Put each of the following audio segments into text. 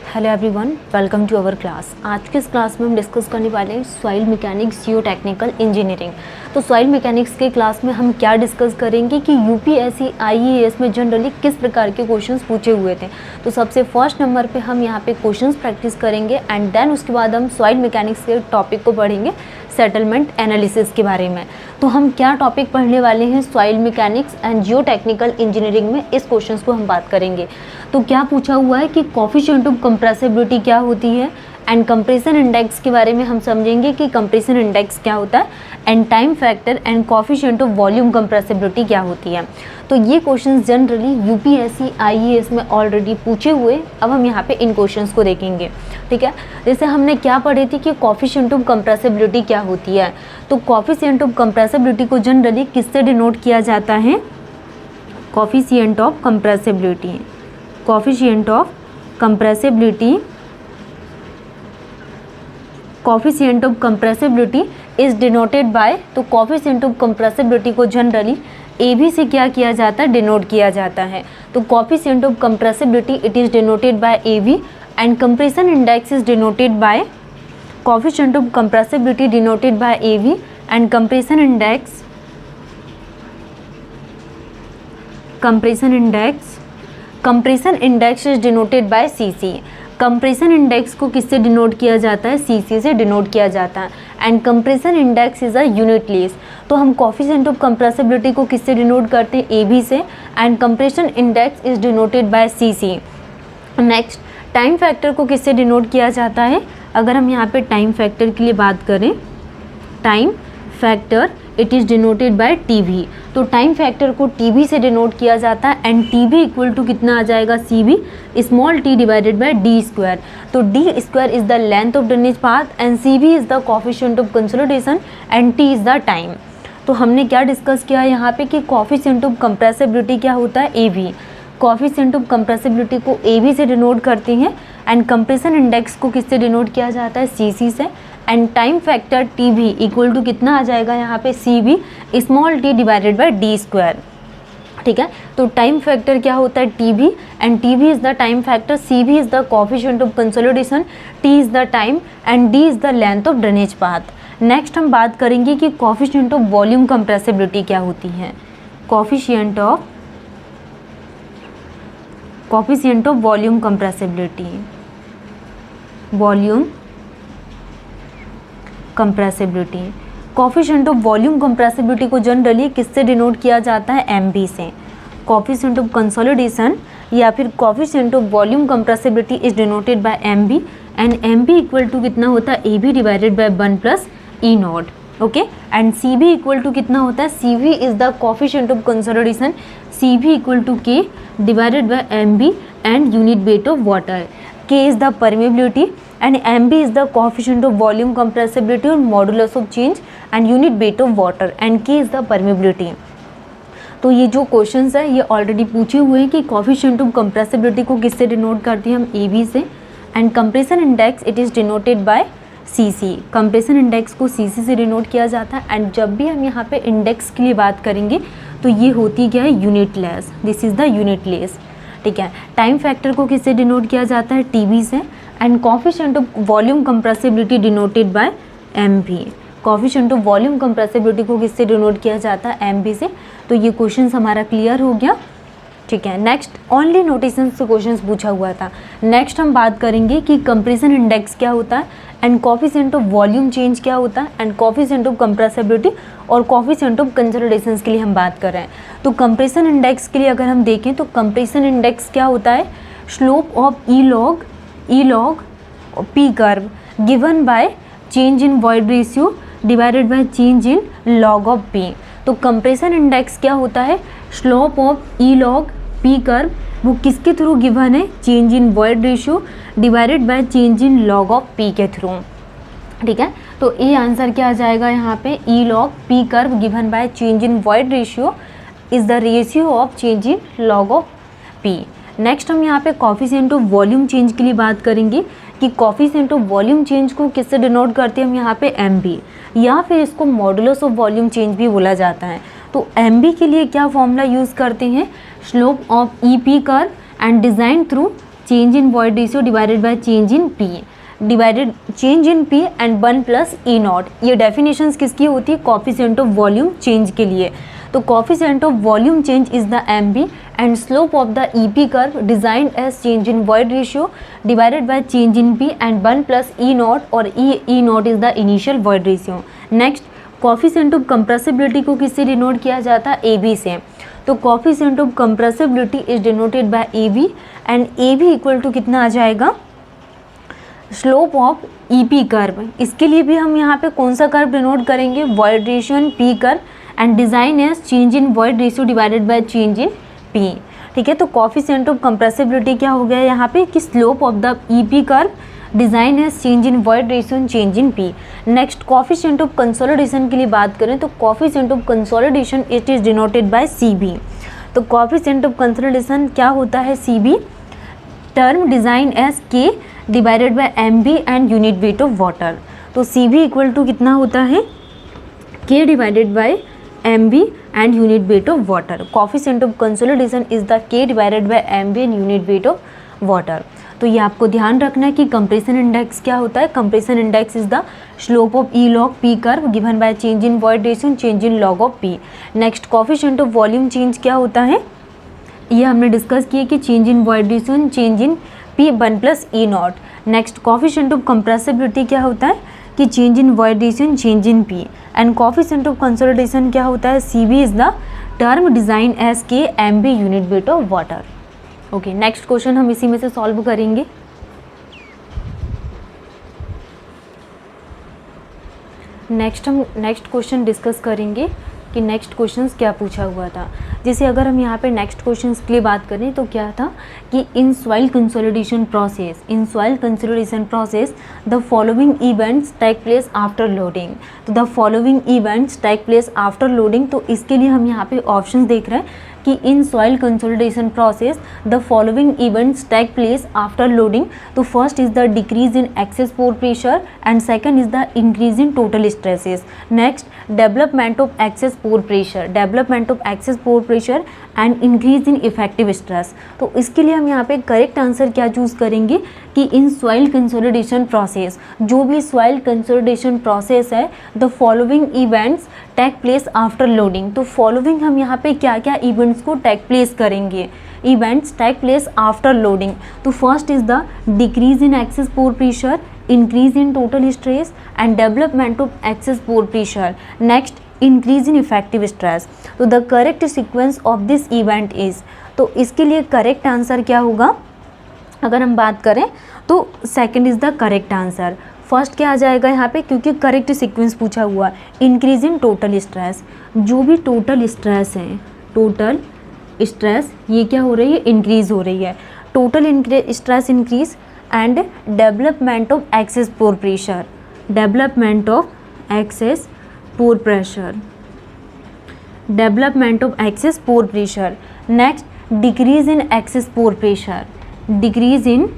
Hello everyone, welcome to our class. आज के इस क्लास में हम डिस्कस करने वाले हैं सॉइल मैकेनिक्स जियो टेक्निकल इंजीनियरिंग। तो सॉइल मैकेनिक्स के क्लास में हम क्या डिस्कस करेंगे कि यूपीएससी आईएएस में जनरली किस प्रकार के क्वेश्चंस पूछे हुए थे। तो सबसे फर्स्ट नंबर पे हम यहाँ पे क्वेश्चंस प्रैक्टिस करेंगे एंड देन उसके बाद हम सॉइल मैकेनिक्स के टॉपिक को पढ़ेंगे, सेटलमेंट एनालिसिस के बारे में। तो हम क्या टॉपिक पढ़ने वाले हैं, soil mechanics and Jio technical engineering में इस क्वेश्चन को हम बात करेंगे। तो क्या पूछा हुआ है कि कोफिशिएंट ऑफ कंप्रेसिबिलिटी क्या होती है एंड कंप्रेशन इंडेक्स के बारे में हम समझेंगे कि कंप्रेशन इंडेक्स क्या होता है and time factor and coefficient of volume compressibility क्या होती है। तो ये क्वेश्चंस जनरली यूपीएससी आईएएस में ऑलरेडी पूछे हुए, अब हम यहाँ पे इन क्वेश्चंस को देखेंगे। ठीक है, जैसे हमने क्या पढ़ी थी कि कोफिशिएंट ऑफ कंप्रेसिबिलिटी क्या होती है। तो कोफिशिएंट ऑफ कंप्रेसिबिलिटी को जनरली किससे डिनोट किया जाता है, coefficient of compressibility, coefficient of compressibility, coefficient of compressibility is denoted bye. तो कोफिशिएंट ऑफ कंप्रेसिबिलिटी को जनरली AB से क्या किया जाता है, डिनोट किया जाता है। तो coefficient of compressibility it is denoted bye AB and compression index is denoted bye, coefficient of compressibility denoted by AB and compression index, compression index is denoted bye CC। Compression index को किससे denote किया जाता है, CC से denote किया जाता है and compression index is a unit less. तो हम कोफिशिएंट ऑफ कंप्रेसिबिलिटी को किससे डिनोट करते हैं, AB से and compression index is denoted bye CC। Next, time factor को किससे डिनोट किया जाता है। अगर हम यहाँ पे टाइम फैक्टर के लिए बात करें, time factor it is denoted by TB। तो टाइम फैक्टर को TB से डिनोट किया जाता है एंड TB इक्वल टू कितना आ जाएगा, CB small t divided by D square. तो D square is the length of drainage path and CB is the coefficient of consolidation and T is the time. तो हमने क्या discuss किया यहाँ पे कि कोफिशिएंट ऑफ कंप्रेसिबिलिटी क्या होता है, AB। कोफिशिएंट ऑफ कंप्रेसिबिलिटी को AB से डिनोट करते हैं एंड कंप्रेशन इंडेक्स को किससे डिनोट किया जाता है, CC से and time factor TB equal to कितना आ जाएगा यहाँ पे, CB small t divided by D square. ठीक है, तो टाइम फैक्टर क्या होता है, TB and TB is the time factor, CB is the coefficient of consolidation, T is the time and D is the length of drainage path. Next हम बात करेंगे कि कोफिशिएंट ऑफ वॉल्यूम कंप्रेसिबिलिटी क्या होती है, coefficient of volume compressibility, volume compressibility. Coefficient of volume compressibility को generally किससे denote किया जाता है, MB से। कोफिशिएंट ऑफ कंसोलिडेशन या फिर coefficient of volume compressibility is denoted by MB and MB equal to कितना होता है, AB divided by 1 plus E naught. Okay, and CB equal to कितना होता है, CB is the coefficient of consolidation, CB equal to K divided by MB and unit weight of water. K is the permeability and MB is the coefficient of volume compressibility or modulus of change and unit weight of water and K is the permeability। तो ये जो questions है ये already पूछे हुए हैं कि coefficient of compressibility को किससे डिनोट करते हैं हम, AB से and compression index it is denoted by CC। Compression index को CC से डिनोट किया जाता है एंड जब भी हम यहाँ पे इंडेक्स के लिए बात करेंगे तो ये होती क्या है, unit less, this is the unit less. ठीक है, टाइम फैक्टर को किससे डिनोट किया जाता है, TB से and coefficient of volume compressibility denoted by MB। Coefficient of volume compressibility को किससे डिनोट किया जाता है, MB से। तो ये क्वेश्चन हमारा क्लियर हो गया। ठीक है, नेक्स्ट ओनली नोटेशन से क्वेश्चन पूछा हुआ था। नेक्स्ट हम बात करेंगे कि कंप्रेशन इंडेक्स क्या होता है and coefficient of volume change क्या होता है एंड कोफिशिएंट ऑफ कंप्रेसिबिलिटी और कोफिशिएंट ऑफ कंसोलिडेशन के लिए हम बात कर रहे हैं। तो कंप्रेशन इंडेक्स के लिए अगर हम देखें तो कंप्रेशन इंडेक्स क्या होता है, slope of E log P curve given by change in void ratio divided by change in log of P। तो कंप्रेशन इंडेक्स क्या होता है, slope of E log P curve वो किसके थ्रू गिवन है, change in void ratio divided by change in log of P के through. ठीक है, तो ये आंसर क्या आ जाएगा यहाँ पे, E log P curve given by change in void ratio is the ratio of change in log of P। Next हम यहाँ पे कोफिशिएंट ऑफ वॉल्यूम चेंज के लिए बात करेंगे कि कोफिशिएंट ऑफ वॉल्यूम चेंज को किससे डिनोट करते हैं हम यहाँ पे, MB, या फिर इसको मॉडुलस ऑफ वॉल्यूम चेंज भी बोला जाता है। तो MB के लिए क्या फॉर्मूला यूज़ करते हैं, slope of EP curve and design through change in void ratio divided by change in P, divided change in P and 1 plus E not. ये डेफिनेशंस किसकी होती है? कोफिशिएंट ऑफ वॉल्यूम चेंज के लिए। तो coefficient of volume change is the MB and slope of the EP curve designed as change in void ratio divided by change in P and 1 plus E not, और E not is the initial void ratio. Next, coefficient of compressibility को किससे denote किया जाता है? ए B से। तो coefficient of compressibility is denoted by A B and A B equal to कितना आ जाएगा? Slope of EP curve. इसके लिए भी हम यहाँ पे कौन सा कर्व डिनोट करेंगे? Void ratio and P curve and design as change in void ratio divided by change in P. ठीक है, तो कोफिशिएंट ऑफ कंप्रेसिबिलिटी क्या हो गया यहाँ पे कि slope of the EP curve design as change in void ratio and change in P. Next, coefficient of consolidation के लिए बात करें तो coefficient of consolidation it is denoted by C B. तो कोफिशिएंट ऑफ कंसोलिडेशन क्या होता है? C B term design as K divided by M B and unit weight of water. तो सी बी इक्वल टू कितना होता है? K divided by M B and unit weight of water. Coefficient of consolidation is the K divided by M B and unit weight of water. तो ये आपको ध्यान रखना है कि कंप्रेशन इंडेक्स क्या होता है? Compression index is the slope of E log P curve given by change in void ratio change in log of P. Next, coefficient of volume change क्या होता है? ये हमने डिस्कस किया कि change in void ratio change in P 1 plus E not. Next, coefficient of compressibility क्या होता है? कि change in void ratio change in P. And coefficient of कंसोलिडेशन क्या होता है? C B is the term design as K M B unit weight of water. Okay, next question हम इसी में से सॉल्व करेंगे। नेक्स्ट क्वेश्चन डिस्कस करेंगे कि नेक्स्ट क्वेश्चंस क्या पूछा हुआ था। जैसे अगर हम यहाँ पे नेक्स्ट क्वेश्चंस के लिए बात करें तो क्या था कि in soil consolidation process the following events take place after loading. तो the following events take place after loading, तो इसके लिए हम यहाँ पे ऑप्शंस देख रहे हैं कि in soil consolidation process the following events take place after loading. तो first is the decrease in excess pore pressure and second is the increase in total stresses. Next, development of excess pore pressure and increase in effective stress. तो इसके लिए हम यहाँ पे correct answer क्या choose करेंगे कि इन सॉइल कंसोलिडेशन प्रोसेस, जो भी सॉइल कंसोलिडेशन प्रोसेस है, the following events take place after loading. तो फॉलोइंग हम यहाँ पे क्या क्या इवेंट्स को टेक प्लेस करेंगे? Events take place after loading. तो first is the decrease in excess pore pressure, increase in total stress and development of excess pore pressure. Next, increase in effective stress. तो the correct sequence of this event is, तो इसके लिए correct answer क्या होगा? अगर हम बात करें तो second is the correct answer. First क्या आ जाएगा यहाँ पे, क्योंकि करेक्ट सीक्वेंस पूछा हुआ है। इंक्रीज इन टोटल स्ट्रेस, जो भी टोटल स्ट्रेस है, टोटल स्ट्रेस ये क्या हो रही है? इंक्रीज हो रही है। Total stress increase and development of excess pore pressure, development of excess pore pressure, development of excess pore pressure. Next, decrease in excess pore pressure, decrease in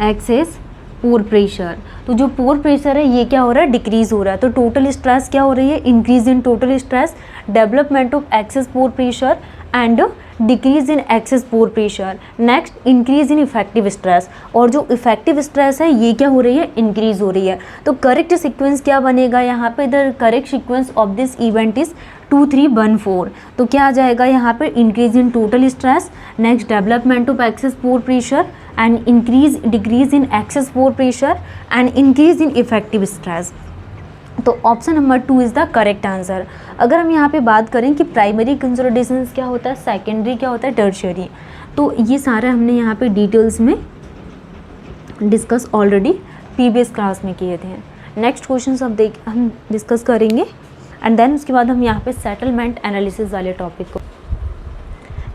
excess pore pressure. तो जो pore pressure है ये क्या हो रहा है? Decrease हो रहा है। तो टोटल स्ट्रेस क्या हो रही है? Increase in total stress, development of excess pore pressure and decrease in excess pore pressure. Next, increase in effective stress, और जो इफेक्टिव स्ट्रेस है ये क्या हो रही है? इंक्रीज हो रही है। तो करेक्ट सीक्वेंस क्या बनेगा यहाँ पे? The correct sequence of this event is 2 3 1 4। तो क्या आ जाएगा यहाँ पे? Increase in total stress, next development of excess pore pressure and decrease in excess pore pressure and increase in effective stress. तो option number 2 is the correct answer. अगर हम यहाँ पे बात करें कि प्राइमरी कंसोलिडेशन क्या होता है, सेकेंडरी क्या होता है, टर्शियरी, तो ये सारा हमने यहाँ पे डिटेल्स में डिस्कस ऑलरेडी प्रीवियस क्लास में किए थे। नेक्स्ट क्वेश्चन हम डिस्कस करेंगे एंड देन उसके बाद हम यहाँ पे सेटलमेंट एनालिसिस वाले टॉपिक को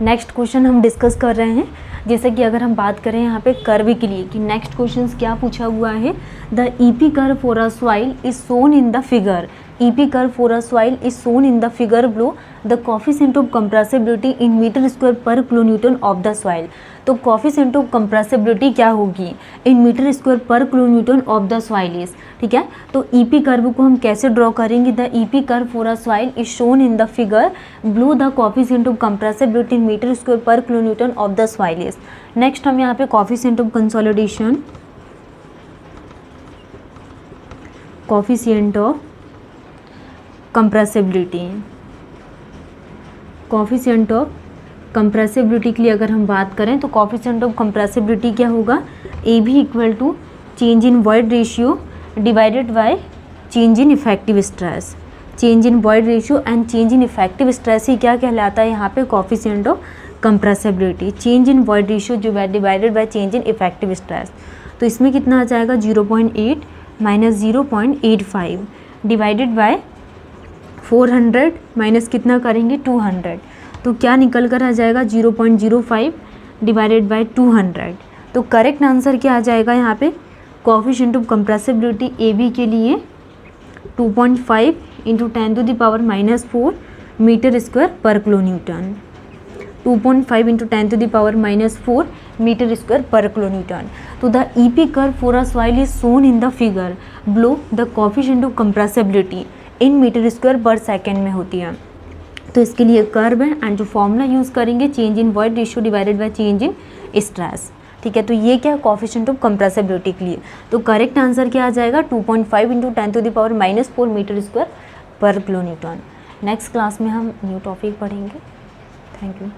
नेक्स्ट क्वेश्चन हम डिस्कस कर रहे हैं। जैसे कि अगर हम बात करें यहाँ पे कर्व के लिए कि नेक्स्ट क्वेश्चन क्या पूछा हुआ है, the EP curve for a soil is shown in the figure EP curve for a soil is shown in the figure below. The coefficient of compressibility in meter square per kilonewton of the soil. तो coefficient of compressibility क्या होगी in meter square per kilonewton of the soil is, ठीक है। तो EP curve को हम कैसे draw करेंगे? The EP curve for a soil is shown in the figure below. The coefficient of compressibility in meter square per kilonewton of the soil is. Next हम यहाँ पे coefficient of consolidation, coefficient of compressibility, coefficient of compressibility के लिए अगर हम बात करें तो coefficient of compressibility क्या होगा? AB equal to change in void ratio divided by change in effective stress. Change in void ratio and change in effective stress ही क्या कहलाता है यहाँ पे? coefficient of compressibility। Change in void ratio divided by change in effective stress. तो इसमें कितना आ जाएगा? 0.8 माइनस 0.85 डिवाइडेड बाय 400 माइनस कितना करेंगे? 200। तो क्या निकल कर आ जाएगा? 0.05 डिवाइडेड बाय 200। तो करेक्ट आंसर क्या आ जाएगा यहाँ पे? कोएफिशिएंट ऑफ कंप्रेसिबिलिटी AB के लिए 2.5 into 10⁻⁻4 metre square per kilonewton. 2.5 into 10⁻⁻4 metre square per kilonewton. तो the EP curve for a soil is shown in the figure below. The coefficient of compressibility in metre square per second में होती है। तो इसके लिए curve है and जो formula use करेंगे change in void ratio divided by change in stress, ठीक है। तो ये क्या है? कोएफिशिएंट ऑफ कंप्रेसिबिलिटी के लिए। तो करेक्ट आंसर क्या आ जाएगा? 2.5 into 10⁻⁻4 metre square per kilonewton. Next class में हम न्यू टॉपिक पढ़ेंगे। Thank you.